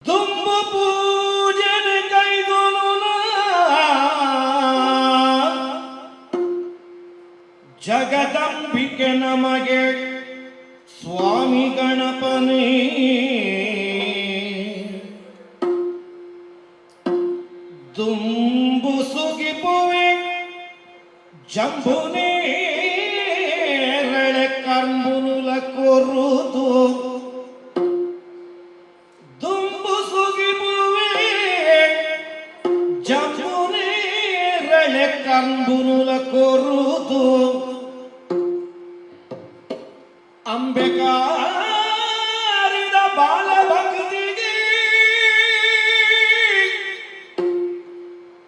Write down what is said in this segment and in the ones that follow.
ತುಂಬ ಪೂಜನೆ ಕೈಗೊಳ್ಳುನ ಜಗದಂಬಿಕೆ ನಮಗೆ ಸ್ವಾಮಿ ಗಣಪನೇ ದುಂಬು ಸುಗಿಪುವೆ ಜಂಬುನೇ ರಳೆ ಕರ್ಬುನುಲ ಕೊರುದು ದುಂಬು ಸುಗಿಪುವೆ ಜಂಬುನೇ ರಳೆ ಕರ್ಬುನುಲ ಕೊರುದು ಅಂಬೆಕಾರಿದ ಬಾಲಭಕ್ತಿಗೆ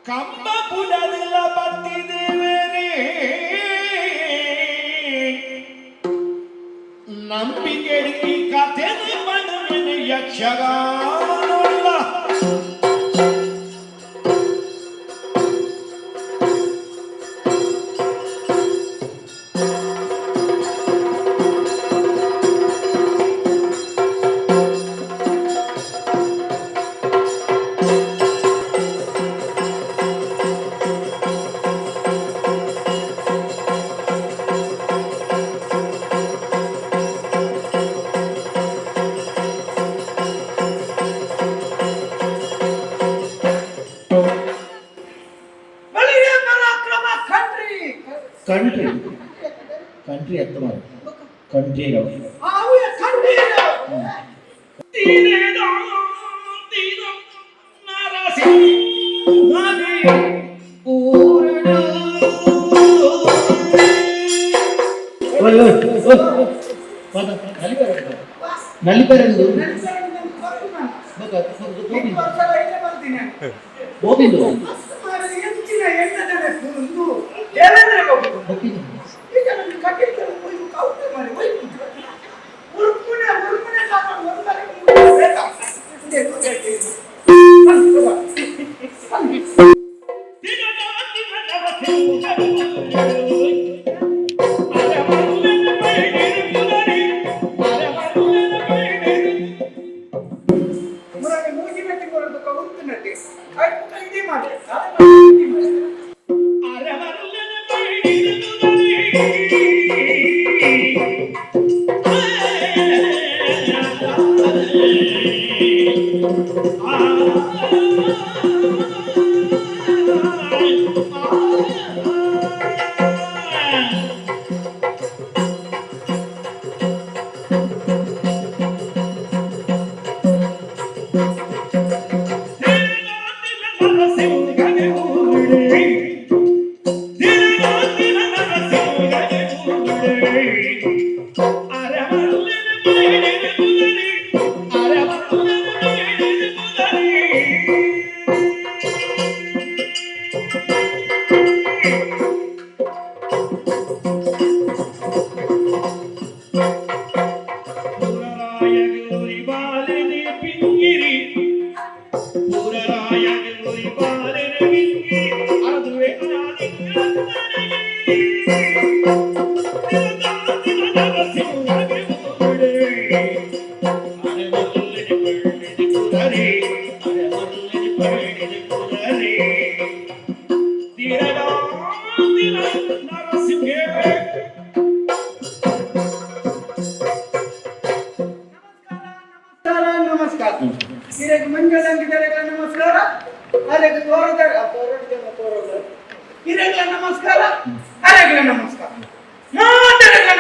ಕಂಬ ಪುಡದಿಲ್ಲ ಬತ್ತಿದೇವರೇ ನಂಬಿಕೆ ಈ ಕಥೆ ಮಣ್ಣು ಯಕ್ಷಗಾನೋಲ್ಲ ಕಂಟ್ರಿ ಕಂಟ್ರಿ ಅರ್ಥ ಮಾಡಿ ಕಂಟ್ರಿ ನಲಿಪರೆಂದು ಹೋಗಿದ್ದು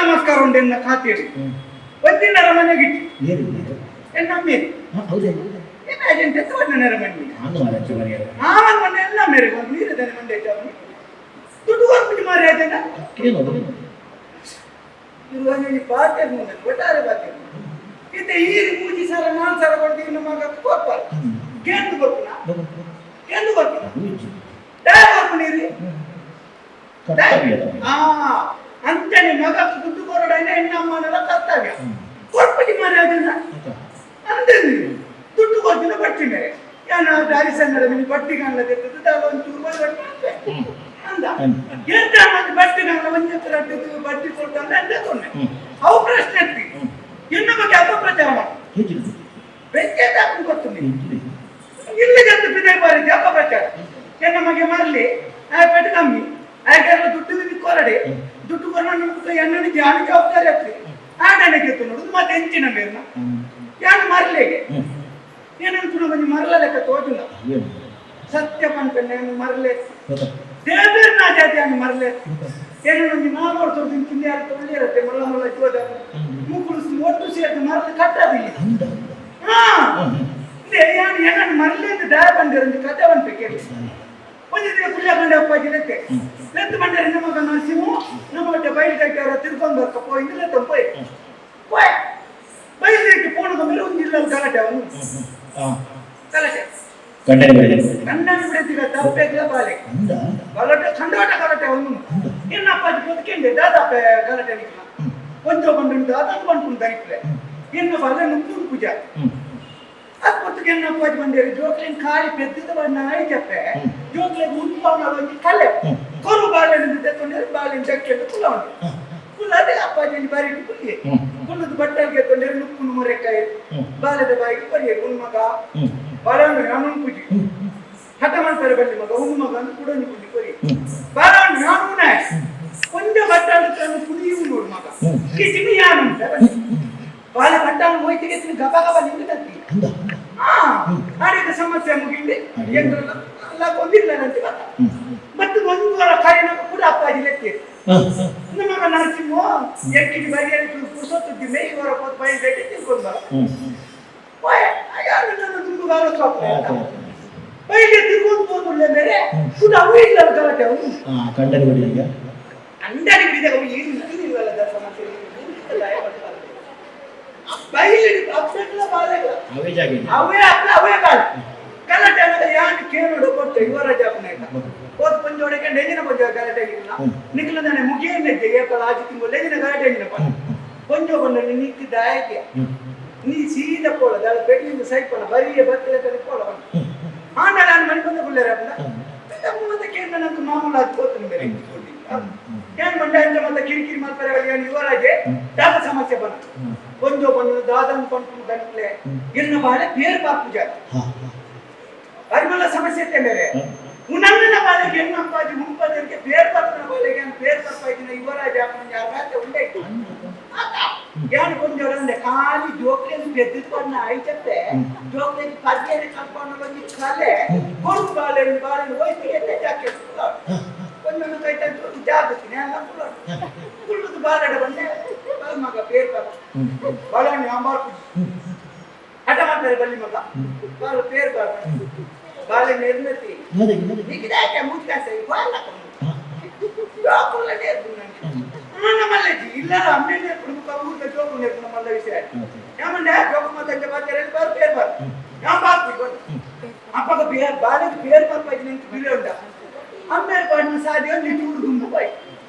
ನಮಸ್ಕಾರ ಉಂಡೆನ್ನ ಖಾತಿರಿ ಒಂದಿನರ ಮನೆಗೆ ಎಲ್ಲ ಮೇರೆ ನೀರಿದೆ ಮಂಡೆ ದುಡ್ಡು ಪೂಜೆ ಮಾರಿ ಆಯ್ತೇನ ಬಾತ್ಯ ಒಟ್ಟಾರೆ ಬಾತ್ಯ ಇತ್ತೆ ಈರಿ ಪೂಜೆ ಸರ ನಾನ್ ಸರ ಕೊಡ್ತೀವಿ ನಮ್ಮ ಮಗ ಕೊಡ್ತಾರೆ ಕೇಂದ್ರ ಬರ್ಪುನ ಕೇಂದ್ರ ಬರ್ಪುನ ಡಾಯ್ ಬರ್ಪುನೀರಿ ಅಂತಾನೆ ಮಗ ದುಡ್ಡು ಕೊರಡೈನ ಹೆಣ್ಣಮ್ಮನೆಲ್ಲ ಕರ್ತವ್ಯ ಕೊಡ್ಪೂಜೆ ಮಾರಿ ಆಯ್ತೇನ ಅಂದೆ ದುಡ್ಡು ಕೊಡ್ತೀನಿ ಬಟ್ಟಿ ಮೇಲೆ ಏನಾದ್ರು ಹರಿಸಂಗಡ ನಿಮಗೆ ಬಟ್ಟಿ ಕಾಣಲದೆ ಒಂಚೂರು ಬಟ್ಟಿ ಅಂದ ಎಂತ ಬಟ್ಟಿ ಕಾಣಲ ಒಂದೇ ತರ ಬಟ್ಟಿ ಕೊಡ್ತಂದ್ರೆ ಅಂದೆ ತೊಂದೆ ಅವು ಪ್ರಶ್ನೆ ಇನ್ನು ಬಗ್ಗೆ ಅಪಪ್ರಚಾರ ಮಾಡಿ ಬೆಂಕಿ ಹಾಕೊಂಡು ಗೊತ್ತುಂಡಿ ಇಲ್ಲಿಗಂತ ಬಿದ್ದೆ ಬಾರಿ ಜಪ ಪ್ರಚಾರ ಎನ್ನ ಮಗೆ ಮರಲಿ ಆ ಪೆಟ್ಟು ಕಮ್ಮಿ ಆಗೆಲ್ಲ ದುಡ್ಡು ಕೊರಡೆ ದುಡ್ಡು ಕೊರಡು ಎಣ್ಣೆ ಜಾಣ ಜವಾಬ್ದಾರಿ ಆಗ್ತದೆ ಆಡಣೆಗೆ ನೋಡುದು ಮತ್ತೆ ಹೆಂಚಿನ ಮೇರ್ನ ಯಾರು ಮರಲಿಗೆ ಏನಂತ ಬಂದು ಮರಲ ಲೆಕ್ಕ ತೋಜಿಲ್ಲ ಸತ್ಯ ಪಂಪನೆ ಮರಲೆ ದೇವೇರ್ನ ಜಾತಿಯನ್ನು ಮರಲೆ ಏನು ನಾಲ್ವರು ತೋರಿಸಿ ತಿಂಡಿ ಯಾರು ತೊಳ್ಳಿ ಇರುತ್ತೆ ಮಲ್ಲ ಮಲ್ಲ ಜೋದ ಮುಕ್ಕುಳಿಸಿ ಒಟ್ಟು ಸೇರಿದು ಮರಲೆ ಕಟ್ಟದಿಲ್ಲ ಹಾ ಯಾರು ಏನನ್ನು ಮರಲೆ ಅಂತ ದಯ ಬಂದಿರೋ ಕಥೆ ಬಂತು ಕೇಳಿ ಒಂದು ದಿನ ಪುಳ್ಯ ಬಂಡೆ ಅಪ್ಪಾಜಿ ಲೆಕ್ಕ ಲೆತ್ತು ಬಂದರೆ ನಮಗ ನರಸಿಂಹ ನಮ್ಮ ಹೊಟ್ಟೆ ಬಯಲು ಕಟ್ಟವರ ತಿರ್ಕೊಂಡು ಬರ್ಕಪ್ಪ ಇಂದಿಲ್ಲ ತಂಪೋಯ್ ಬಯಲು ಪೋಣದ ಮೇಲೆ ಒಂದು ಇಲ್ಲ ಗಲಾಟೆ ಅವನು ಗಲಾಟೆ ಗಂಡನ ಬಿಡುತ್ತೀಗ ತಪ್ಪೆಗ್ಲ ಬಾಲೆ ಗಲಾಟೆ ಖಂಡಾಟ ಗಲಾಟೆ ಅವನು ಇನ್ನ ಅಪ್ಪಾಜಿ ಬದುಕಿಂದೆ ದಾದಾಪ ಗಲಾಟೆ ನಿಕ್ಲ ಒಂದು ಬಂಡು ದಾದಾನು ಬಂಡು ದರಿಕ್ಲೆ ಇನ್ನು ಬಲ ನುಗ್ಗು ಪೂಜಾ ಅದು ಹೊತ್ತಿಗೆ ಎನ್ನ ಅಪ್ಪಾಜಿ ಬಂದೇರಿ ಜೋಕ್ಲೇನ್ ಖಾಲಿ ಪೆದ್ದಿದ ಬಣ್ಣ ಆಯ್ತಪ್ಪೆ ಜೋಕ್ಲೇನ್ ಉಂಟು ಒಂದು ಕಲೆ ಕೊರು ಬಾಳೆನ ತೆತ್ತೊಂಡ್ರೆ ಬಾಳೆನ ಜಕ್ಕೆಂದು ಕುಲವನು ಕುಲದೆ ಅಪ್ಪಾಜಿ ಬಾರಿ ಕುಲ್ಲಿ ಕುಲ್ಲದ ಬಟ್ಟಲ್ಗೆ ತೊಂದರೆ ನುಪ್ಪುನು ಮೊರೆಕಾಯಿ ಬಾಲದ ಬಾಯಿಗೆ ಬರಿಯ ಮಗ ಬಾಳವನು ನಾನು ಪೂಜಿ ಹಠ ಮಾಡ್ತಾರೆ ಬಲ್ಲಿ ಮಗ ಒಂದು ಮಗ ಅಂತ ಕೂಡ ಕುಲ್ಲಿ ಬರಿ ಬಾಳವನು ನಾನು ಕೊಂಚ ಬಟ್ಟಾಳು ಕುಡಿಯು ನೋಡು ಮಗ ಕಿಚಿಮಿ ಯಾನುಂಟ ಬಾಳೆ ಬಟ್ಟಾಳು ಹೋಯ್ತಿಗೆ ಗಬ ಗಬ ನಿಂತಂತಿ ಆಡಿದ ಸಮಸ್ಯೆ ಮುಗಿಂಡಿ ಎಲ್ಲ ಕೊಂದಿಲ್ಲಂತೆ ಮತ್ತೆ ಒಂದು ವಾರ ಕಾಯಿನ ಕೂಡ ಅಪ್ಪಾಜಿ ಲೆಕ್ಕ ನಮಗ ನರಸಿಂಹ ಎಕ್ಕಿಗೆ ಬರಿಯಲ್ಲಿ ಪುಸೋತಿದ್ದಿ ಮೇ ಇವರ ಹೋದ್ ಬೈ ಬೇಟಿ ತಿಳ್ಕೊಂಡ ತುಂಬಗಾಲ ಬೈಗೆ ತಿರ್ಕೊಂಡು ಹೋದ್ರೆ ಬೇರೆ ಕೂಡ ಅವು ಇಲ್ಲ ಗಲಾಟೆ ಅವನು ಕಂಡರಿ ಬಿಡಿಗ ಅಂಡರಿ ಬಿಡಿದ ಅವು ಏನಿಲ್ಲಲ್ಲ ಸಮಸ್ಯೆ ಬೈಲಿ ಅಪ್ಸೆಟ್ಲ ಬಾಳೆಗಳ ಅವೇ ಜಾಗ ಅವೇ ಅಪ್ಪ ಅವೇ ಕಾಲ ಗಲಾಟೆ ಅನ್ನೋದು ಯಾರು ಕೇಳೋಡು ಕೊಟ್ಟು ಇವರ ಜಾಪನಾಗ ಹೋದ್ ಪಂಜೋಡಕ್ಕೆ ನೆಂಜಿನ ಪಂಜ ಗಲಾಟೆ ಆಗಿಲ್ಲ ನಿಖಲದಾನೆ ಮುಗಿಯನ್ನೆದ್ದೆ ಏಕಲ ಆಜಿ ತಿಂಗಳು ನೆಂಜಿನ ಗಲಾಟೆ ಆಗಿಲ್ಲ ಪಂಜೋ ಬಂದಲ್ಲಿ ನಿಕ್ಕಿದ್ದ ಆಯ್ಕೆ ನೀ ಸೀದ ಪೋಲ ದಾಳ ಬೆಡ್ಲಿಂದ ಸೈಪನ ಬರಿಯ ಬತ್ತಲೆ ಪೋಲ ಆಮೇಲೆ ನಾನು ಮನೆ ಬಂದ ಬಿಡ್ಲಾರಪ್ಪ ಮತ್ತೆ ಕೇಂದ್ರ ನಂಗೆ ಮಾಮೂಲು ಅದು ಹೋಗ್ತೀನಿ ಬೇರೆ ಏನ್ ಬಂಡ ಅಂತ ಮತ್ತೆ ಕಿರಿಕಿರಿ ಮಾಡ್ತಾರೆ ಯುವರಾಜೆ ದಾದ ಸಮಸ್ಯೆ ಬಂತು ಒಂದು ಬಂದು ದಾದನ್ ಕೊಂಡು ಗಂಟ್ಲೆ ಇನ್ನು ಬಾಳೆ ಬೇರೆ ಬಾಪು ಜಾಗ ಪರಿಮಳ ಸಮಸ್ಯೆ ಇತ್ತೆ ಬೇರೆ ಉನ್ನಂಗನ ಬಾಳೆಗೆ ಹೆಣ್ಣಪ್ಪಾಜಿ ಮುಂಪದರಿಗೆ ಬೇರೆ ಬರ್ಪನ ಬಾಳೆಗೆ ಬೇರೆ ಬರ್ಪಾಯ್ತಿನ ಯುವರಾಜ ಯಾಕೆ ಉಂಡೆ ಯಾರು ಕೊಂಚ ಖಾಲಿ ಜೋಕ್ಲೇನು ಬೆದ್ದಿಟ್ಕೊಂಡ ಆಯ್ತಂತೆ ಜೋಕ್ಲೇನು ಪದ್ಯನೆ ಕಲ್ಕೊಂಡು ಬಂದು ಕಲೆ ಕೊಡು ಬಾಳೆನು ಬಾಳೆನು ಹೋಯ್ತು ಎಣ್ಣೆ ಜಾಕೆ ಒಂದೊಂದು ಕೈ ತಂದು ಜಾಗತ್ತೀನಿ ಎಲ್ಲ ಕುಳ್ಳದು ಬಾಲಾಡ ಬಂದೆ ಮಗ ಬೇರೆ ಬಾಳೆಹಣ್ಣು ಅಂಬಾರ್ಕು ಹಠ ಮಾಡ್ತಾರೆ ಬಲ್ಲಿ ಮಗ ಬಾಳು ಬೇರೆ ಬಾಳೆ ನಿರ್ಮತಿ ನಿಗಿದಾಕೆ ಮುಚ್ಚಾಸೆ ಬಾಲ ಜೋಕುಲ್ಲ ನೇರ್ಪು ನಮ್ಮಲ್ಲಿ ಇಲ್ಲ ಅಮ್ಮೆ ಕುಟುಂಬ ಊಟ ಜೋಕು ನೇರ್ಪು ನಮ್ಮಲ್ಲ ವಿಷಯ ಏಮಂಡೆ ಜೋಕು ಮತ್ತೆ ಬಾತಾರೆ ಬೇರೆ ಬೇರೆ ಬಾರ್ ಯಾವ ಬಾರ್ಕು ಅಪ್ಪಗ ಬೇರೆ ಬಾಳೆಗೆ ಬೇರೆ ಬರ್ಪಾಯ್ತು ನಿಂತು ಬಿಲೆ ಉಂಟ ಅಮ್ಮೇರ್ ಪಾಡಿನ ಸಾಧ್ಯ ನಿಂತು ಹುಡುಗುಂಬ ಬಾಯ್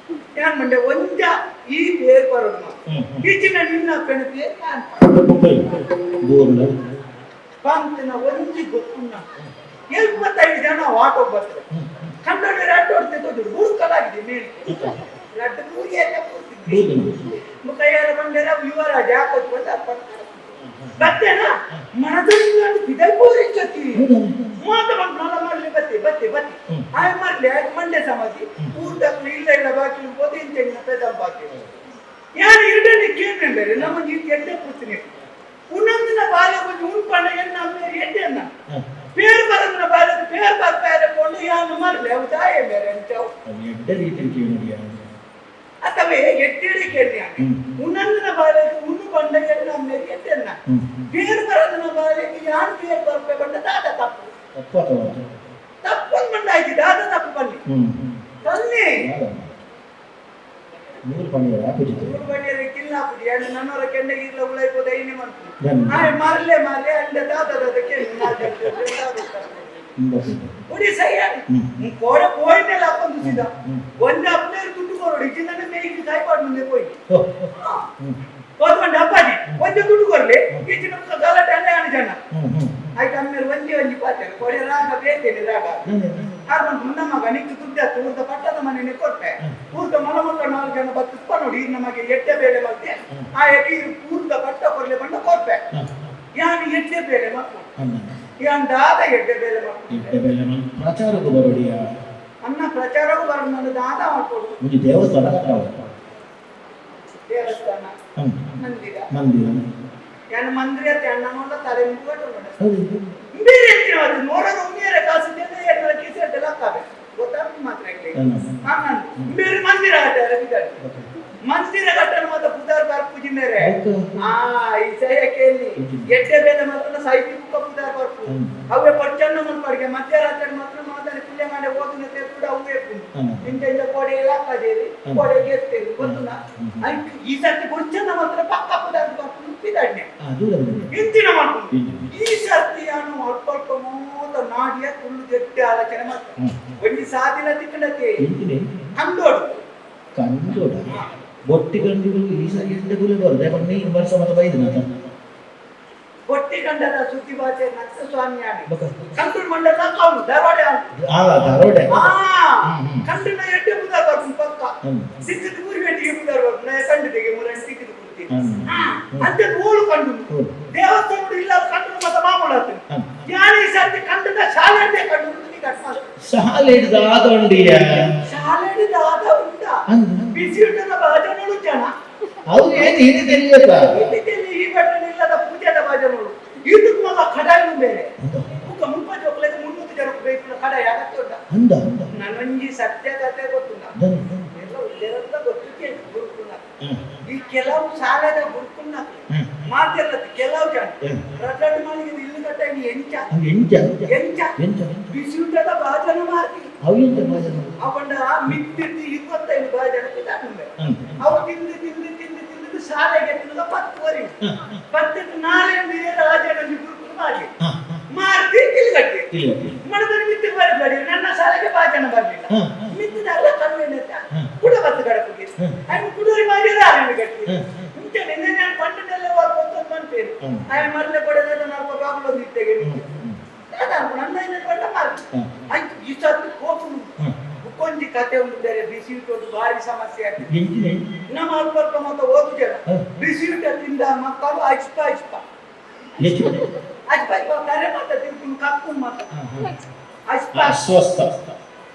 ಯಾನ್ ಮಂಡೆ ಒಂಜ ಈ ಬೇರೆ ಬರೋದು ಈಚಿನ ನಿನ್ನ ಪೆಣ ಬೇರೆ ಪಂತನ ಒಂಜಿ ಗೊತ್ತುನ್ನ 75 ಜನ ಆಟೋ ಬರ್ತಾರೆ ಕಂಡೋಡಿ ರಡ್ಡು ಹೊಡ್ತೆ ತೋದು ಹುಡುಕಲಾಗಿದೆ ಮೇಲೆ ರಡ್ಡು ಮೂಗಿ ಎಲ್ಲ ಕೂರ್ತಿದ್ವಿ ಮುಖಯ್ಯಾರ ಬಂದೇರ ಯುವರಾಜ ಹಾಕೋದು ಬಂದ ಬತ್ತೇನಾ ಮನದಲ್ಲಿ ಬಿದಲ್ ಬೋರಿ ಜೊತೆ ಮಾತ ಬಂದು ನಾಳ ಮಾಡಲಿ ಬತ್ತಿ ಬತ್ತಿ ಬತ್ತಿ ಆಯ್ ಮಾಡಲಿ ಆಯ್ತು ಮಂಡ್ಯ ಸಮಾಧಿ ಊಟಕ್ಕೆ ಇಲ್ಲ ಇಲ್ಲ ಬಾಕಿ ಓದಿ ತೆಂಗಿನ ಪೆದಂ ಬಾಕಿ ಯಾರು ಇರಲಿ ಕೇಂದ್ರ ಬೇರೆ ನಮ್ಮ ಈ ಎಡ್ಡೆ ಕೂರ್ತೀನಿ ಉನ್ನಂದಿನ ಬಾಲ ಬಂದು ಉಣ್ಪಣ್ಣ ಎನ್ನ ಎಡ್ಡೆನ್ನ ಬೇರೆ ಬರೋದನ್ನ ಬಾಲ ಬೇರೆ ಬರ್ತಾರೆ ಕೊಂಡು ಯಾನು ಮಾಡಲಿ ಅವು ತಾಯ ಬೇರೆ ಅಂತಾವು ಎಡ್ಡೆ ರೀತಿ ಕೇಳಿದ್ಯಾ ಅಥವಾ ಎಡ್ಡೆ ಕೇಳಿ ಉನ್ನಂದಿನ ಬಾಲಕ್ಕೆ ಉಣ್ಣು ಬಂಡ ಎನ್ನ ಎಡ್ಡೆನ್ನ ಬೇರೆ ಬರೋದನ್ನ ಬಾಲಕ್ಕೆ ಯಾನು ಬೇರೆ ಬರ್ಬೇಕಂತ ದಾದ ತಪ್ಪು ತಪ್ಪೊಂದು ಬಂಡ ಆಯ್ತು ದಾದ ತಪ್ಪು ಬನ್ನಿ ಬನ್ನಿ ಮೂರು ಪಣಿಯರ ಆಪುಜಿತು ಮೂರು ಪಣಿಯರ ಕಿಲ್ಲ ಆಪುಜಿ ಎರಡು ನನ್ನವರ ಕೆಂಡೆ ಇರ್ಲ ಉಳೈಪೋದ ಐನೆ ಮಾಡ್ತೀನಿ ಆಯ್ ಮಾರ್ಲೆ ಅಂದೆ ದಾದಕ್ಕೆ ಉಡಿ ಸೈಯಾಡಿ ಕೋಡ ಪೋಯಿನೆಲ್ಲ ಅಪ್ಪಂದು ಸಿದ ಒಂದು ಅಪ್ಪನೇರು ದುಡ್ಡು ಕೊರೋಡು ಇಚ್ಚಿಂದನೆ ಮೇಯ್ಗೆ ಕಾಯ್ಪಾಡು ಮುಂದೆ ಪೋಯಿ ಹೋದ್ಕೊಂಡು ಅಪ್ಪಾಜಿ ಒಂದು ದುಡ್ಡು ಕೊರ್ಲಿ ಈಚಿನ ಗಲಾಟೆ ಅಲ್ಲೇ ಆಣ ಜನ ಆಯ್ತು ಆಮೇಲೆ ಒಂಜಿ ಪಾತ್ರೆ ಕೊಡೆ ರಾಗ ಬೇಕೇನೆ ರಾಗ ಆರ್ಮಂಡ್ ಮುನ್ನ ಮಗ ನಿಕ್ಕು ದುಡ್ಡಾತು ಊರ್ದ ಪಟ್ಟದ ಮನೆನೆ ಕೊಟ್ಟೆ ಊರ್ದ ಮಲಮಲ್ಲ 4 ಜನ ಬತ್ತು ನೋಡಿ ನಮಗೆ ಎಟ್ಟೆ ಬೇಳೆ ಮತ್ತೆ ಆ ಎಟಿ ಊರ್ದ ಪಟ್ಟ ಕೊರ್ಲೆ ಬಂಡ ಕೊಟ್ಟೆ ಯಾನು ಎಡ್ಡೆ ಬೇರೆ ಮಕ್ಕಳು ಅನ್ನ ಯಾನ್ ದಾದ ಎಡ್ಡೆ ಬೇರೆ ಮಕ್ಕಳು ಎಡ್ಡೆ ಬೆಲ್ಲ ಪ್ರಚಾರಕ್ಕೆ ಬರೋಡಿಯ ಅನ್ನ ಪ್ರಚಾರವು ಬರ ನನ್ನ ದಾದ ಮಾಡ್ಕೊಡು ಒಂದು ದೇವಸ್ಥಾನ ಕಟ್ಟವ ದೇವಸ್ಥಾನ ಹ್ಮ್ ಮಂದಿರ ಮಂದಿರ ಯಾನ ಮಂದಿರ ಅಂತ ಅಣ್ಣನೊಂದ ತಲೆ ಮುಗಟ್ಟು ನೋಡ ಹೌದು ಬೇರೆ ಹೇಳ್ತೀನಿ ಅದು ನೋಡೋದು ಉಂಗಿಯರ ಕಾಸು ಜನ ಎಲ್ಲ ಕಿಸಿ ಅದೆಲ್ಲ ಕಾವೆ ಗೊತ್ತಾಗ್ತದೆ ಮಾತ್ರ ಬೇರೆ ಮಂದಿರ ಕಟ್ಟಾರೆ ಮಂದಿರ ಕಟ್ಟಲು ಮತ್ತೆ ಪುದಾರ್ ಬಾರ್ ಪೂಜಿನೇರೆ ಈ ಸಹ್ಯಕೆಯಲ್ಲಿ ಎಡ್ಡೆ ಬೇಲೆ ಮಾತ್ರ ಸಾಹಿತ್ಯ ಪುದಾರ್ ಬಾರ್ಪು ಅವೇ ಪಚ್ಚನ್ನು ಮನ್ಪಡಿಗೆ ಮಧ್ಯರಾತ್ರಿ ಮಾತ್ರ ಮಾತಾಡಿ ಪುಣ್ಯ ಮಾಡಿ ಓದಿನ ಕೂಡ ಅವೇ ಇಂಥ ಕೋಡೆ ಎಲ್ಲ ಹಾಕದೇರಿ ಕೋಡೆ ಗೆತ್ತೇರಿ ಗೊತ್ತುನಾ ಈ ಸರ್ತಿ ಪಚ್ಚನ್ನ ಮಾತ್ರ ಪಕ್ಕ ಪುದಾರ್ ಬಾರ್ಪು ನುಪ್ಪಿದಾಡ್ನೆ ಇಂತಿನ ಮಾಡ್ಕೊಂಡು ಈ ಸರ್ತಿ ನಾನು ಅಲ್ಪ ಅಲ್ಪ ಮೋದ ನಾಡಿಯ ತುಳ್ಳು ಗಟ್ಟಿ ಆಲೋಚನೆ ಮಾಡ್ತಾರೆ ಒಂದು ಸಾಧಿನ ತಿಕ್ಕಣಕ್ಕೆ ಕಂಡೋಡು ಕಂಡೋಡ ಬೊಟ್ಟಿ ಗಂಡುಗಳು ಈ ಸಾರಿ ಎಂಟಗುಲೆ ಬರುತ್ತೆ ಬಟ್ ನೀನು ವರ್ಷ ಮತ್ತೆ ಬೈದಿನ ಬೊಟ್ಟಿ ಗಂಡದ ಸುದ್ದಿ ಭಾಷೆ ನಕ್ಷ ಸ್ವಾಮಿ ಆಡಿ ಕಂಟೂರು ಮಂಡಲ ಕಾವು ಧಾರವಾಡ ಧಾರವಾಡ ಕಂಟಿನ ಎಡ್ಡೆ ಬುದಾರ್ ಬರ್ತೀನಿ ಪಕ್ಕ ಸಿಕ್ಕಿದ ಮೂರು ಗಂಟೆಗೆ ಬುದಾರ್ ಬರ್ತೀನಿ ನಾ ಕಂಡಿದ್ದೆಗೆ ಮೂರನ್ನು ಸಿಕ್ಕಿದ ಕೊಡ್ತೀನಿ ಅಂತ ಓಳು ಕಂಡು ದೇವಸ್ಥಾನ ಇಲ್ಲ ಕಂಡು ಮತ್ತೆ ಮಾಮೂಲು ಆಗ್ತೀನಿ ಯಾರು ಈ ಸರ್ತಿ ಕಂಡದ ಶಾಲೆ ಕಂಡು ಶಾಲೆ ಹಿಡಿದಾದ ಉಂಡಿಯ ಶಾಲೆ ಹಿಡಿದಾದ ಉಂಟ ಬಿಸಿ ಊಟದ ಭಜನಗಳು ಜನ ಅವು ಏನು ಇದು ತಿಳಿಯಲ್ಲ ಈ ಬಟ್ಟೆ ಇಲ್ಲದ ಪೂಜೆದ ಭಜನಗಳು ಇದಕ್ಕೆ ಮೊದಲ ಕಡಾಯಿನು ಬೇರೆ ಮುಪ್ಪ ಜೋಕ್ಲಕ್ಕೆ 300 ಜನ ಬೇಕು ಕಡಾಯಿ ಆಗತ್ತೆ ಉಂಟ ಅಂದ ನನಂಜಿ ಸತ್ಯ ಕಥೆ ಗೊತ್ತುಂಟ ಎಲ್ಲ ಉದ್ದೇರಂತ ಗೊತ್ತಿಗೆ ಗುರುಕುಲ ಈ ಕೆಲವು ಶಾಲೆದ ಗುರುಕುಲ ಮಾತೆಲ್ಲ ಕೆಲವು ಜನ ರಗಡ್ ಮಾಡಿ ಇಲ್ಲಿ ಕಟ್ಟ ಎಂಚ ಬಿಸಿ ಊಟದ ಭಜನ ಮಾಡ್ತೀವಿ ಅವನ ಮಿತ್ತಿರ್ತಿ 25 ಭಜನ ತಿಂದಾಡ್ಮೆ ಅವು ತಿಂದು ಶಾಲೆಗೆ ತಿನ್ನದ 10 ವರೆ 10 ನಾಳೆ ಬೇರೆ ರಾಜನ ಗುರುಕುಲ ಮಾಡಿ ಮಾಡ್ತಿ ಇಲ್ಲಿ ಕಟ್ಟಿ ಮನದಲ್ಲಿ ಮಿತ್ತಿ ಬರಬೇಡಿ ನನ್ನ ಶಾಲೆಗೆ ಭಜನ ಬರಲಿಲ್ಲ ಮಿತ್ತಿದಲ್ಲ ಕಣ್ಣಿನ ಕೂಡ ಬತ್ತು ಕಡಪಿಗೆ ಅವ್ನು ಕುಡೂರಿ ಮಾಡಿದ ಆರಂಭ ಕಟ್ಟಿ ಮುಂಚೆ ನಿನ್ನೆ ನಾನು ಪಂಡದಲ್ಲೇ ಬರ್ಬೋದು ಅಂತ ಬಂತೇನೆ ಅವ್ನು ಮರಳೆ ಕೊಡೋದೆಲ್ಲ ನಾಲ್ಕು ಬಾಗಿಲು ನಿಂತೆಗೆ ನನ್ನ ಪಂಡ ಮಾರ್ತಿ ಆಯ್ತು ಈ ಸರ್ತಿ ಹೋಗುದು ಕೊಂಚಿ ಕತೆ ಉಂಟು ಬೇರೆ ಬಿಸಿ ಊಟ ಭಾರಿ ಸಮಸ್ಯೆ ಆಗ್ತದೆ ನಮ್ಮ ಅಲ್ಪ ಮತ್ತೆ ಓದು ಜನ ಬಿಸಿ ಊಟ ತಿಂದ ಮಕ್ಕಳು ಅಜ್ಪ ಕರೆ ಮಾತ್ರ ತಿಳ್ಕೊಂಡು ಕಪ್ಪು ಮಾತ್ರ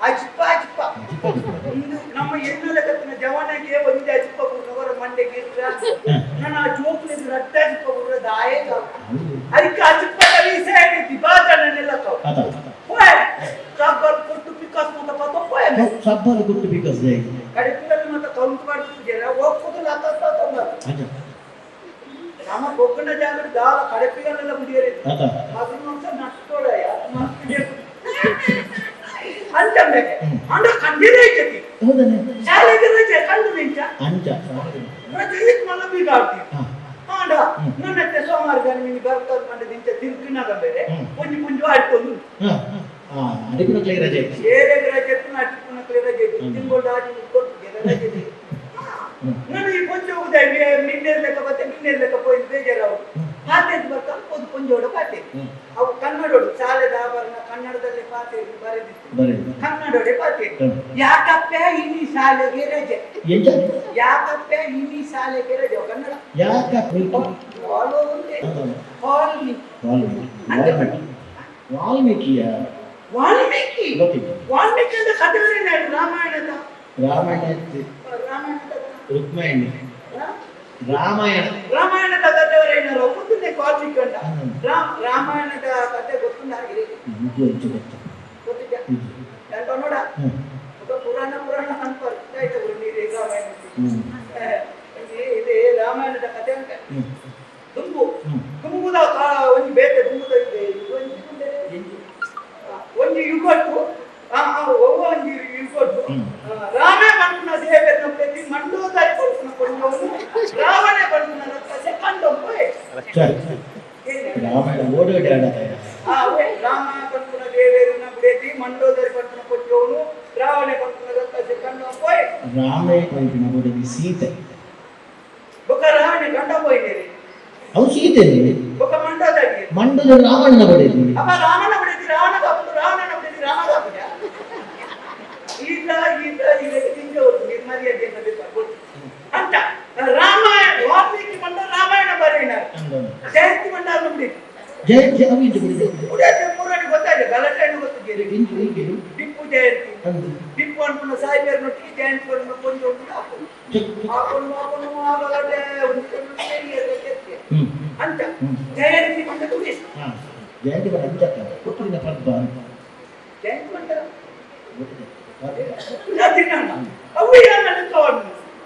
ಅಜ್ಪ ನಮ್ಮ ಎಣ್ಣೆ ಕತ್ತಿನ ಜವಾನಿಗೆ ಒಂದು ಅಜ್ಪ ಅವರ ಮಂಡೆಗೆ ನನ್ನ ಜೋಕ್ಲಿಂದ ರಟ್ಟ ಅಜ್ಪ ದಾಯ ಅದಕ್ಕೆ ಅಜ್ಪದ ವಿಷಯ ಆಗೈತಿ ಬಾಜನೆಲ್ಲ ಸಬ್ಬಲ್ ಕೊಟ್ಟು ಪಿಕಾಸ್ ಮಾತ ಪತ್ತ ಸಬ್ಬಲ್ ಕೊಟ್ಟು ಪಿಕಾಸ್ ಕಡಿಪಿನಲ್ಲಿ ಮಾತ ಕೌಂಟ್ ಮಾಡ್ತಿದ್ದೀರ ಹೋಗ್ಕೋದಿಲ್ಲ ಅಂತ ನಮ್ಮ ಕೊಕ್ಕನ ಜಾಗ ದಾಲ ಕಡಪಿಗಳೆಲ್ಲ ಬಿಡಿಯರೆ ಅದನ್ನ ನಷ್ಟೋಡಯ ಅಂತಂದೆ ಅಂಡ ಕಂಡಿರೇ ಐತಿ ಶಾಲೆಗೆ ರಜೆ ಕಂಡು ನಿಂಚ ರಜೆ ಇತ್ತು ಮಲ್ಲ ಬೀಗಾಡ್ತಿ ಆಂಡ ನನ್ನ ಸೋಮವಾರ ಗಣ ನಿನ್ನ ಬರ್ಕಲ್ ಮಂಡ ನಿಂಚ ತಿರ್ಕಿನಾಗ ಬೇರೆ ಪುಂಜು ಆಡ್ಕೊಂಡು ಅದಕ್ಕೆ ಕ್ಲಿಯರ್ ರಜೆ ಬೇರೆ ರಜೆ ಅಟ್ಕೊಂಡು ಕ್ಲಿಯರ್ ರಜೆ ತಿಂಗಳು ಆಡಿ ಕೊಟ್ಟು ರಜೆ ನಾನು ಈ ಪುಂಜು ಹೋಗುದೇ ನಿನ್ನೆರ್ ಲೆಕ್ಕ ಹೋಗಿ ಬೇಜಾರವು ಪಾತೆ ಬರ್ಕೊಂಡು ಒಂದು ಪುಂಜೋಡ ಪಾತೆ ಅವು ಕನ್ನಡೋಡು ಶಾಲೆದ ಆಭರಣ ಕನ್ನಡದಲ್ಲಿ ಪಾತೆ ಬರೆದಿತ್ತು ಕನ್ನಡೋಡೆ ಪಾತೆ ಯಾಕಪ್ಪ ಇನಿ ಶಾಲೆಗೆ ರಜೆ ಯಾಕಪ್ಪ ಇನಿ ಶಾಲೆಗೆ ರಜೆ ಕನ್ನಡ ವಾಲ್ಮೀಕಿಯ ವಾಲ್ಮೀಕಿ ಅಂತ ಕಥೆ ರಾಮಾಯಣದ ರಾಮಾಯಣದ ಕಥೆಯವರೇನಾರು ಒಬ್ಬನೇ ವಾಲ್ಮೀಕಿ ಅಂತ ರಾಮಾಯಣದ ಕಥೆ ಗೊತ್ತಿಲ್ಲ ಗೊತ್ತಿದ್ದ ನೋಡ ಪುರಾಣ ಅನ್ಪಾಯ್ತು ನೀರು ಇದೆ ರಾಮಾಯಣದ ಕಥೆ ಅಂತ ತುಂಬುದ ಒಂದು ಬೇಟೆ ತುಂಬುದ ಇದೆ ಒಂದು ಯುಗಟ್ಟು ಒಂದು ಯುಗಟ್ಟು ರಾಮೇ ಬಂದ ದೇವೆ ನಮ್ಮಲ್ಲಿ ಮಂಡೋದಾರಿ ಕೊಡ್ಕೊಂಡು ರಾವಣೆ ಬಂದ ಕಥೆ ಕಂಡೊಂದು ರಾಮ ಬಂದ ದೇವೇರನ್ನ ಬಿಡೇತಿ ಮಂಡೋದಾರಿ ಬಂದ ಕೊಟ್ಟವನು ರಾವಣೆ ಬಂದ ಕಥೆ ಕಂಡೊಂದು ರಾಮೇ ಬಂದ ಸೀತೆ ಬೊಕ್ಕ ರಾವಣೆ ಕಂಡ ಹೋಯ್ತೇನೆ ಅವು ಸೀತೆ ಬೊಕ್ಕ ಮಂಡೋದಾಗಿ ಮಂಡದ ರಾವಣನ ಬಡಿದ್ವಿ ಅಪ್ಪ ರಾಮನ ಬಿಡಿಸಿ ರಾವಣನ ಬಿಡಿಸಿ ರಾಮನ ಈಗ ತಿಂಗಳು ನಿರ್ಮರ್ಯಾದೆಯನ್ನು ಬೇಕು ಅಂತ ರಾಮಾಯಣ ವಾಲ್ಮೀಕಿ ಬಂದ ರಾಮಾಯಣ ಬರೆಯಿನ ಜಯಂತಿ ಮಂಡಲ ನೋಡಿ ಜಯ ಜಯ ಅವು ಇಂಟು ಬಿಡಿದೆ ಉಡಾತೆ ಮೂರಡಿ ಗೊತ್ತಾಗಿದೆ ಗಲಾಟೆ ಗೊತ್ತಿದೆ ಇಂಟು ಇಂಟು ಟಿಪ್ಪು ಜಯಂತಿ ಅಂದು ಟಿಪ್ಪು ಅನ್ಕೊಂಡ ಸಾಯಿಬೇರ್ ನೊಟ್ಟಿಗೆ ಜಯಂತಿ ಬರೋಣ ಕೊಂಚ ಉಂಟು ಹಾಕೊಂಡು ಗಲಾಟೆ ಅಂತ ಜಯಂತಿ ಮಂಡಲ ನೋಡಿ ಜಯಂತಿ ಬರ ಅಂಚಕ್ಕ ಹುಟ್ಟಿನ ಪರ್ವ ಅಂತ ಜಯಂತಿ ಮಂಡಲ ಅವು ಏನು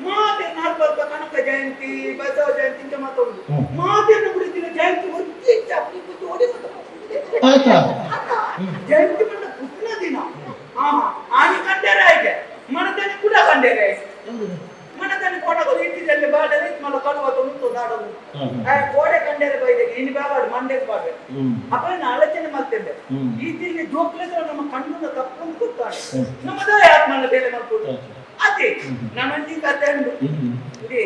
ಮಾತೆ ನಾಲ್ಕು ಕನಕ ಜಯಂತಿ ಬಸವ ಜಯಂತಿ ಅಂತ ಮಾತಾಡುದು ಮಾತೆಯನ್ನು ಬಿಡುತ್ತಿನ ಜಯಂತಿ ಒತ್ತಿ ಚಾಪಿ ಕುತ್ತು ಓಡಿ ಆಯ್ತಾ ಜಯಂತಿ ಬಂದ ಪುಟ್ನ ದಿನ ಆನೆ ಕಂಡೇರೆ ಆಯ್ಕೆ ಮನದಲ್ಲಿ ಕೂಡ ಕಂಡೇರೆ ಮನದಲ್ಲಿ ಕೊಡಗಲು ಇಟ್ಟಿದಲ್ಲಿ ಬಾಡಲಿ ಮಲ ಕಳುವ ಉಂಟು ನಾಡಲು ಗೋಡೆ ಕಂಡೇರೆ ಬೈದೆ ಇನ್ನು ಬಾಬಾಡು ಮಂಡ್ಯಕ್ಕೆ ಬಾಡ್ಬೇಕು ಅಪ್ಪ ಆಲೋಚನೆ ಮಾಡ್ತೇನೆ ಈ ತಿಲ್ಲಿ ಜೋಕ್ಲಿದ್ರೆ ನಮ್ಮ ಕಣ್ಣು ತಪ್ಪು ಗೊತ್ತಾನೆ ನಮ್ಮದೇ ಆತ್ಮನ ಬೇರೆ ಮಾಡ್ಕೊಡು ಅದೇ ನಮ್ಮಂಟಿ ಕತೆ ಉಂಟು ಇದೇ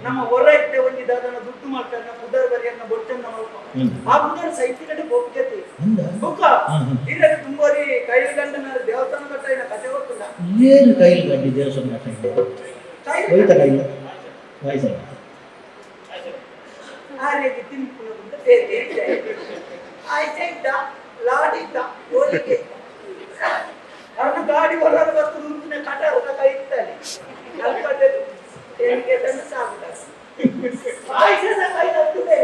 ನಮ್ಮ ಹೊರ ಇದ್ದೆ ಒಂದಿದ ಅದನ್ನ ದುಡ್ಡು ಮಾಡ್ತಾರೆ ಕುದರ್ ಬರಿಯನ್ನ ಬೊಟ್ಟನ್ನ ಮಾಡ್ಕೊಂಡು ಆ ಕುದರ್ ಸೈತಿ ಕಡೆ ಹೋಗ್ತೈತಿ ಬುಕ್ಕ ಇಲ್ಲದೆ ತುಂಬಾರಿ ಕೈಲಿ ಗಂಡನ ದೇವಸ್ಥಾನ ಕಟ್ಟ ಇನ್ನ ಕತೆ ಗೊತ್ತಿಲ್ಲ ಏನು ಕೈಲಿ ಗಂಡಿ ದೇವಸ್ಥಾನ ಕಟ್ಟ ಹೋಯ್ತಾ ಕೈಲಿ ವಯಸ್ಸಲ್ಲ ಆರೆಗೆ ತಿನ್ಕೊಳ್ಳೋದು ಬೇರೆ ಆಯ್ತಾ ಇದ್ದ ಲಾಡಿದ್ದ ಹೋಲಿಗೆ ಅವನು ಗಾಡಿ ಹೊರಗೆ ಬರ್ತದೆ ಉಂಟಿನ ಕಟ ಕೈ ಇರ್ತಾನೆ ಅಲ್ಪದೆ ತೆರಿಗೆ ತಂದು ಸಾಗುತ್ತಾರೆ ಪಾಯಸದ ಕೈ ಹತ್ತದೆ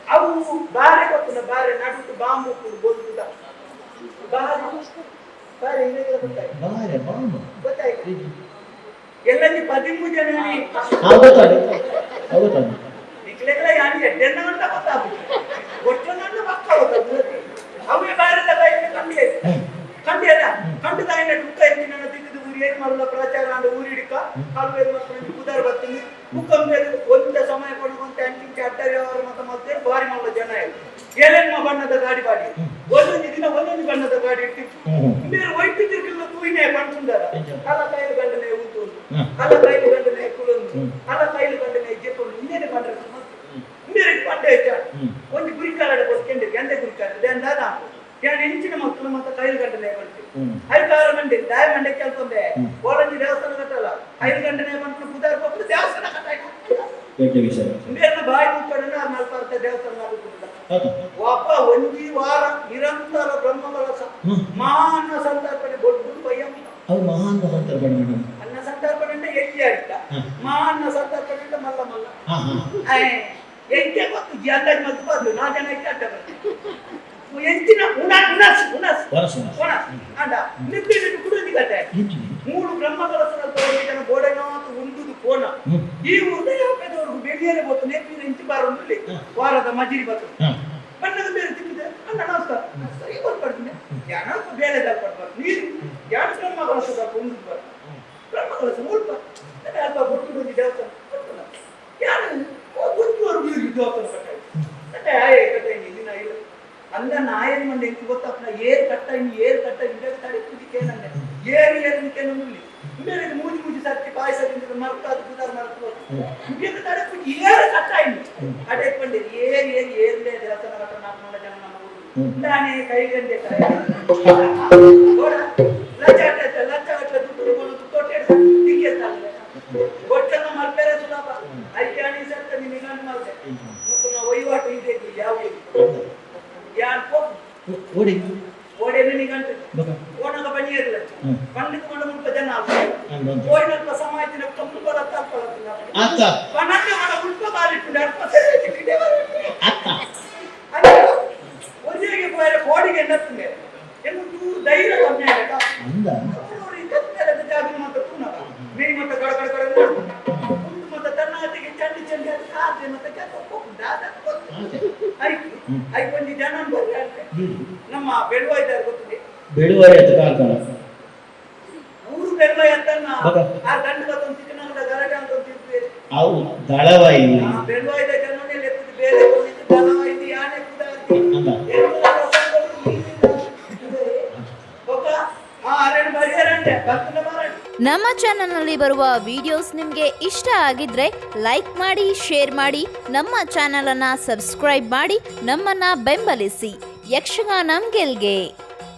ಅವು ಬಾರೆ ಗೊತ್ತಿಲ್ಲ ಬಾರೆ ನಡುಟ್ಟು ಬಾಂಬು ಗೊಂದುದ ಬಾರೆ ಬಾರೆ ಇಂಗ್ಲಿಷ್ ಗೊತ್ತಾಯ್ತು ಬಾರೆ ಬಾಂಬು ಗೊತ್ತಾಯ್ತು ಎಲ್ಲಲ್ಲಿ 13 ಜನ ಆಗುತ್ತಾನೆ ನಿಕ್ಲೆಲ್ಲ ಯಾನಿ ಎಡ್ಡೆಣ್ಣ ಅಂತ ಗೊತ್ತಾಗುತ್ತೆ ಗೊತ್ತೊಂದು ಪಕ್ಕ ಹೋಗುತ್ತೆ ಅವೇ ಬಾರದ ಕೈಯಲ್ಲಿ ಕಂಡಿಯಲ್ಲ ಕಂಡು ತಾಯಿನ ದುಃಖ ಎತ್ತಿನ ತಿಂದಿದ್ದು ಊರಿ ಏನ್ ಮಾಡಲ್ಲ ಪ್ರಚಾರ ಅಂದ್ರೆ ಊರಿಡಿಕ ಕಾಲುವೇರು ಮಕ್ಕಳು ಕುದಾರ ಬರ್ತೀನಿ ಮುಖಂಬೇರು ಒಂದ ಸಮಯ ಕೊಡುವಂತ ಅಂಟಿಂಚೆ ಅಡ್ಡ ವ್ಯವಹಾರ ಮತ ಮತ್ತೆ ಬಾರಿ ಮಾಡೋ ಜನ ಏನೇನ್ಮ ಬಣ್ಣದ ಗಾಡಿ ಬಾಡಿ ಒಂದೊಂದು ದಿನ ಒಂದೊಂದು ಬಣ್ಣದ ಗಾಡಿ ಇಟ್ಟಿತ್ತು ಬೇರೆ ವೈಟ್ ತಿರ್ಗಿಲ್ಲ ತೂಯಿನೇ ಬಂದ್ಕೊಂಡಾರ ಅಲ್ಲ ಕೈಲು ಗಂಡನೆ ಉಂಟು ಅಲ್ಲ ಕೈಲು ಗಂಡನೆ ಕುಳೊಂದು ಅಲ್ಲ ಕೈಲು ಗಂಡನೆ ಜೆಪ್ಪು ಇನ್ನೇನೆ ಬಂದ್ರೆ ಬೇರೆ ಪಂಡೆ ಒಂದು ಗುರಿಕಾಲ ಕೊಡ್ಕೊಂಡಿರಿ ಎಂದೇ ಗುರಿಕಾಲ ಅಂದಾಗ ഞാൻ എഞ്ചിന് മക്കളും മൊത്തം കയ്യിൽ കണ്ടനെ പറ്റി അയൽക്കാരൻ മണ്ടി ദായ മണ്ടയ്ക്ക് അൽപ്പേ കോളഞ്ചി ദേവസ്ഥാനം കട്ടല്ല അയൽ കണ്ടനെ പറ്റി പുതാർ പോക്ക് ദേവസ്ഥാനം കട്ടായി ಬೇರೆ ಬಾಯಿ ಮುಕ್ಕಡನ್ನ 40 ದೇವಸ್ಥಾನ ಒಬ್ಬ ಒಂಜಿ ವಾರ ನಿರಂತರ ಬ್ರಹ್ಮಕಲಸ ಮಹಾನ್ನ ಸಂತರ್ಪಣೆ ದೊಡ್ಡ ಭಯ ಅದು ಮಹಾನ್ನ ಸಂತರ್ಪಣೆ ಅನ್ನ ಸಂತರ್ಪಣೆ ಅಂದ್ರೆ ಎಲ್ಲಿ ಆಯ್ತಾ ಮಹಾನ್ನ ಸಂತರ್ಪಣೆ ಅಂದ್ರೆ ಮಲ್ಲ ಮಲ್ಲ ಎಂಟೆ ಗೊತ್ತು ಅಂದಾಜು ಮತ್ತು ಬಂದು 4 ಜನ ಇಟ್ಟು ಅಡ್ಡ ಎಂಚಿನ ಅಂಡ ನಿಂತಿಟ್ಟು ಕುಡಿದು ಕತೆ 3 ಬ್ರಹ್ಮಕಲಸನ ತೋರಿಸಿದ ಗೋಡೆನಾತು ಉಂದುದು ಕೋಣ ಈ ಉದಯ ಹಬ್ಬದವರೆಗೂ ಬೆಳಿಯರೆ ಗೊತ್ತು ನೆಪ್ಪಿನ ಇಂಚು ಬಾರ ಉಂಟು ವಾರದ ಮಜಿರಿ ಬತ್ತು ಬಣ್ಣದ ಬೇರೆ ತಿಂದಿದೆ ಅಣ್ಣ ನಮಸ್ಕಾರ ಸರಿ ಬರ್ತೀನಿ ಯಾನ ಬೇರೆ ಬರ್ಬಾರ್ದು ನೀರು ಯಾರು ಬ್ರಹ್ಮಕಲಸದ ಉಂದು ಬಾರ ಬ್ರಹ್ಮಕಲಸ ಸ್ವಲ್ಪ ಅಲ್ಪ ಬೊಟ್ಟು ಬಂದು ದೇವಸ್ಥಾನ ಯಾರು ಒಂದುವರೆಗೂ ದೇವಸ್ಥಾನ ಕಟ್ಟಾಯಿ ಆಯೇ ಕಟ್ಟಾಯಿ ದಿನ ಇಲ್ಲ ಅಲ್ಲ ನಾಯನ್ ಮಂಡೆ ಎಂತ ಗೊತ್ತಪ್ಪ ಏರ್ ಕಟ್ಟ ಇಂಡಿಯಾಗ ತಡೆ ಕುದಿಕೆ ನಂಗೆ ಏರಿಕೆ ನುಳ್ಳಿ ಬೇರೆ ಮೂಜಿ ಸರ್ತಿ ಪಾಯಸ ತಿಂದ್ರೆ ಮರ್ಕಾದ ಕುದಾರ ಮರ್ಕ ಇಂಡಿಯಾಗ ತಡೆ ಕುದಿ ಏರ್ ಕಟ್ಟ ಇನ್ನು ಅಡೆ ಪಂಡೆ ಏರ್ಲೇ ದೇವಸ್ಥಾನ ಕಟ್ಟ 4 ಜನ ನಮ್ಮ ನಾನೇ ಕೈಗಂಡೆ ಲಚ್ಚ ದುಡ್ಡು ತೊಟ್ಟೆ ದಿಕ್ಕೆ ಗೊಟ್ಟೆಲ್ಲ ಮಲ್ಪೇರೆ ಸುಲಭ ಐಕ್ಯಾಣಿ ಸರ್ತ ನಿಮಗೆ ಮಾಡಿದೆ ವಹಿವಾಟು ಇದೆ ಯಾವ ಯಾನ್ ಓಡಿ ಓಡಿನ ನಿಗಂಟು ಓಣಗ ಬನ್ನಿ ಇರಲ್ಲ ಪಂಡಿತ ಮಂಡ ಮುಲ್ಪ ಜನ ಓಡಿನ ಸಮಾಜದ ಕಂಪು ಬರ ತಪ್ಪಲ್ಲ ಅತ್ತ ಪಣಕ್ಕೆ ಮನ ಮುಲ್ಪ ಬಾಲಿಟ್ಟು ಅರ್ಥ ಸರಿ ಕಿಡೆ ಅತ್ತ ಅಲ್ಲ ಒಳ್ಳೆಗೆ ಹೋಯರೆ ಕೋಡಿಗೆ ನತ್ತನೆ ಎಂದು ದೂರ ಧೈರ್ಯ ಕಮ್ಮಿ ಆಗಲ್ಲ ಅಂದ ಅವರು ಇದೆಲ್ಲ ಜಾಗ ಮಾತ್ರ ತುನಗ ಮೇ ಮತ ಗಡ ಕುಂದು ಮತ ತನ್ನತಿಗೆ ಚಂಡಿ ಅದು ಕಾದೆ ಮತ ಕೆತ್ತ ಹೋಗುದ ಅದಕ್ಕೆ ಐ ಬಂದಿ ಜನ ಬರ್ತಾರೆ ನಮ್ಮ ಬೆಳುವ ಇದ್ದಾರೆ ಗೊತ್ತಿದೆ ಬೆಳುವ ಎತ್ತ ಕಾಲ್ಕಳ ಅವರು ಬೆಳುವ ಎತ್ತನ್ನ ಆ ದಂಡ ಬತ್ತೊಂದು ಚಿಕ್ಕನಂಗದ ಗರಟ ಅಂತ ತಿಳ್ತೀರಿ ಅವು ದಳವಾಯಿ ಬೆಳುವ ಇದ್ದ ಜನನೇ ಲೆಕ್ಕದ ಬೇರೆ ಬಂದಿದ್ದು ದಳವಾಯಿ ಯಾನೆ ಕುದಾರ್ತಿ ಎಲ್ಲ ರಸಗಳು ಒಕ್ಕ ಆರೆಂಡು ಬರಿಯರಂತೆ ಬರ್ತನ ಮಾರಾಟ. ನಮ್ಮ ಚಾನಲ್ನಲ್ಲಿ ಬರುವ ವಿಡಿಯೋಸ್ ನಿಮಗೆ ಇಷ್ಟ ಆಗಿದ್ರೆ ಲೈಕ್ ಮಾಡಿ, ಶೇರ್ ಮಾಡಿ, ನಮ್ಮ ಚಾನಲನ್ನು ಸಬ್ಸ್ಕ್ರೈಬ್ ಮಾಡಿ, ನಮ್ಮನ್ನು ಬೆಂಬಲಿಸಿ. ಯಕ್ಷಗಾನಂ ಗೆಲ್ಗೆ.